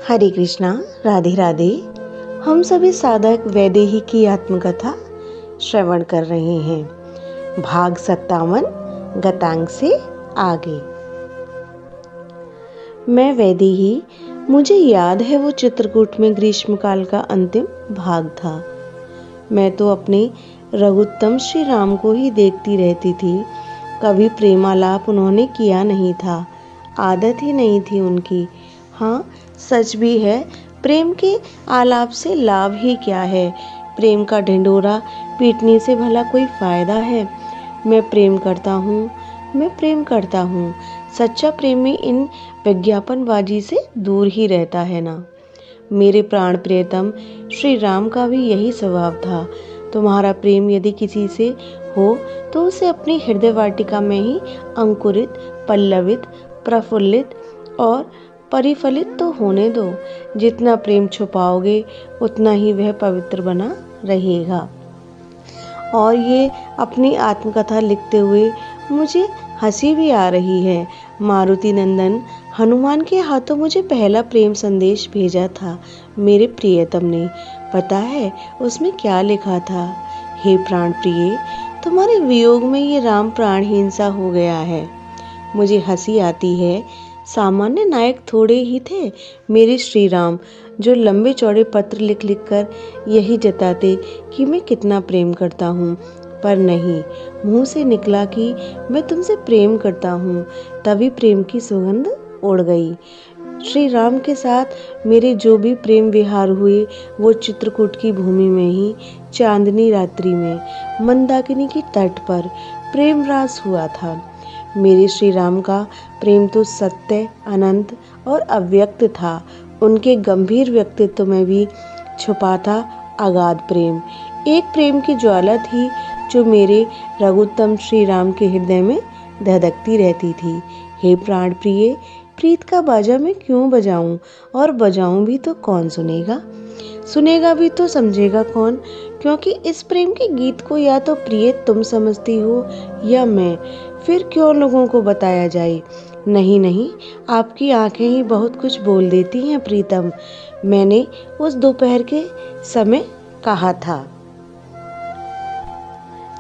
हरे कृष्णा, राधे राधे। हम सभी साधक वैदेही की आत्मकथा श्रवण कर रहे हैं। भाग 57 गतांग से आगे। मैं वैदेही, मुझे याद है वो चित्रकूट में ग्रीष्मकाल का अंतिम भाग था। मैं तो अपने रघुत्तम श्री राम को ही देखती रहती थी। कभी प्रेमालाप उन्होंने किया नहीं था, आदत ही नहीं थी उनकी। हाँ, सच भी है, प्रेम के आलाप से लाभ ही क्या है। प्रेम का ढिंढोरा पीटने से भला कोई फायदा है। मैं प्रेम करता हूँ। सच्चा प्रेमी इन विज्ञापनबाजी से दूर ही रहता है ना। मेरे प्राण प्रियतम श्री राम का भी यही स्वभाव था। तुम्हारा प्रेम यदि किसी से हो तो उसे अपनी हृदय वाटिका में ही अंकुरित, पल्लवित, प्रफुल्लित और परिफलित तो होने दो। जितना प्रेम छुपाओगे उतना ही वह पवित्र बना रहेगा। और ये अपनी आत्मकथा लिखते हुए मुझे हंसी भी आ रही है। मारुति नंदन हनुमान के हाथों मुझे पहला प्रेम संदेश भेजा था मेरे प्रियतम ने। पता है उसमें क्या लिखा था? हे प्राण प्रिय, तुम्हारे वियोग में ये राम प्राणहीन सा हो गया है। मुझे हंसी आती है। सामान्य नायक थोड़े ही थे मेरे श्री राम, जो लंबे चौड़े पत्र लिख लिख कर यही जताते कि मैं कितना प्रेम करता हूँ। पर नहीं, मुंह से निकला कि मैं तुमसे प्रेम करता हूँ, तभी प्रेम की सुगंध उड़ गई। श्री राम के साथ मेरे जो भी प्रेम विहार हुए वो चित्रकूट की भूमि में ही, चांदनी रात्रि में, मंदाकिनी की तट पर प्रेम रास हुआ था। मेरे श्री राम का प्रेम तो सत्य, अनंत और अव्यक्त था। उनके गंभीर व्यक्तित्व में भी छुपा था अगाध प्रेम। एक प्रेम की ज्वाला थी जो मेरे रघुत्तम श्री राम के हृदय में धधकती रहती थी। हे प्राण प्रिय, प्रीत का बाजा मैं क्यों बजाऊं? और बजाऊं भी तो कौन सुनेगा? सुनेगा भी तो समझेगा कौन? क्योंकि इस प्रेम के गीत को या तो प्रिय तुम समझती हो या मैं। फिर क्यों लोगों को बताया जाए? नहीं नहीं, आपकी आंखें ही बहुत कुछ बोल देती हैं प्रीतम। मैंने उस दोपहर के समय कहा था,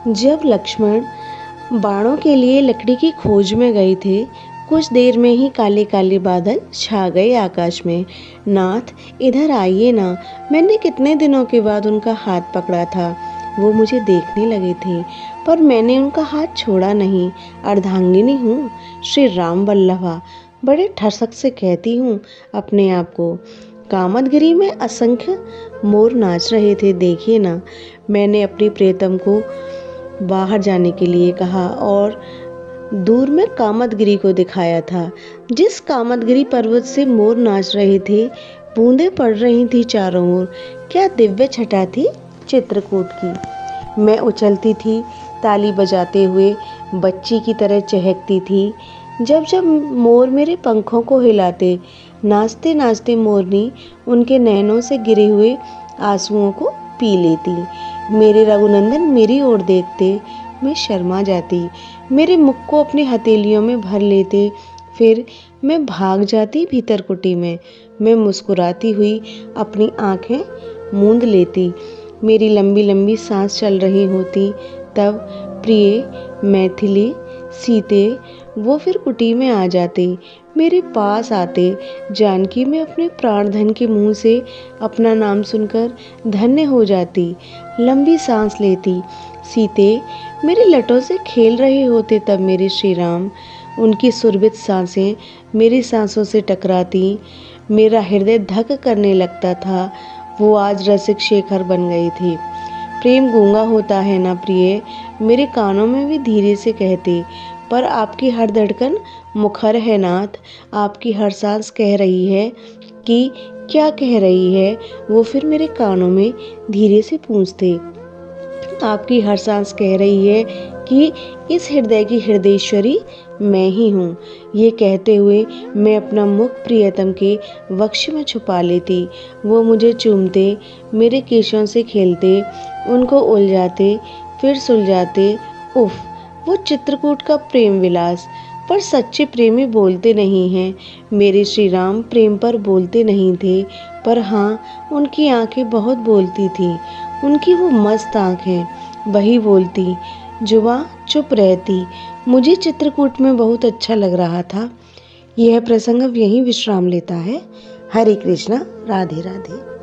जब लक्ष्मण बाणों के लिए लकड़ी की खोज में गए थे। कुछ देर में ही काले काले बादल छा गए आकाश में। नाथ, इधर आइए ना। मैंने कितने दिनों के बाद उनका हाथ पकड़ा था। वो मुझे देखने लगे थे, पर मैंने उनका हाथ छोड़ा नहीं। अर्धांगिनी हूँ, श्री राम वल्लभा, बड़े ठसक से कहती हूँ अपने आप को। कामदगिरी में असंख्य मोर नाच रहे थे, देखिए ना। मैंने अपनी प्रियतम को बाहर जाने के लिए कहा और दूर में कामदगिरी को दिखाया था। जिस कामदगिरी पर्वत से मोर नाच रहे थे, बूंदें पड़ रही थी चारों ओर। क्या दिव्य छटा थी चित्रकूट की। मैं उछलती थी, ताली बजाते हुए बच्ची की तरह चहकती थी। जब जब मोर मेरे पंखों को हिलाते, नाचते नाचते मोरनी उनके नैनों से गिरे हुए आंसुओं को पी लेती। मेरे रघुनंदन मेरी ओर देखते, मैं शर्मा जाती, मेरे मुख को अपनी हथेलियों में भर लेते। फिर मैं भाग जाती भीतर कुटी में। मैं मुस्कुराती हुई अपनी आंखें मूंद लेती। मेरी लंबी लंबी सांस चल रही होती। तब प्रिय, मैथिली, सीते वो फिर कुटी में आ जाते, मेरे पास आते। जानकी मैं अपने प्राणधन के मुंह से अपना नाम सुनकर धन्य हो जाती, लंबी सांस लेती। सीते मेरे लटों से खेल रहे होते तब मेरे श्री राम। उनकी सुरभित सांसें मेरी सांसों से टकराती, मेरा हृदय धक करने लगता था। वो आज रसिक शेखर बन गई थी। प्रेम गूंगा होता है ना प्रिय, मेरे कानों में भी धीरे से कहते। पर आपकी हर धड़कन मुखर है नाथ। आपकी हर सांस कह रही है कि क्या कह रही है? वो फिर मेरे कानों में धीरे से पूछते। आपकी हर सांस कह रही है कि इस हृदय की हृदयेश्वरी मैं ही हूँ। ये कहते हुए मैं अपना मुख प्रियतम के वक्ष में छुपा लेती। वो मुझे चूमते, मेरे केशों से खेलते, उनको उलझाते, फिर सुलझाते। उफ, वो चित्रकूट का प्रेम विलास। पर सच्चे प्रेमी बोलते नहीं हैं। मेरे श्री राम प्रेम पर बोलते नहीं थे, पर हाँ, उनकी आंखें बहुत बोलती थी। उनकी वो मस्त आंखें वही बोलती, जुबां चुप रहती। मुझे चित्रकूट में बहुत अच्छा लग रहा था। यह प्रसंग अब यहीं विश्राम लेता है। हरे कृष्णा, राधे राधे।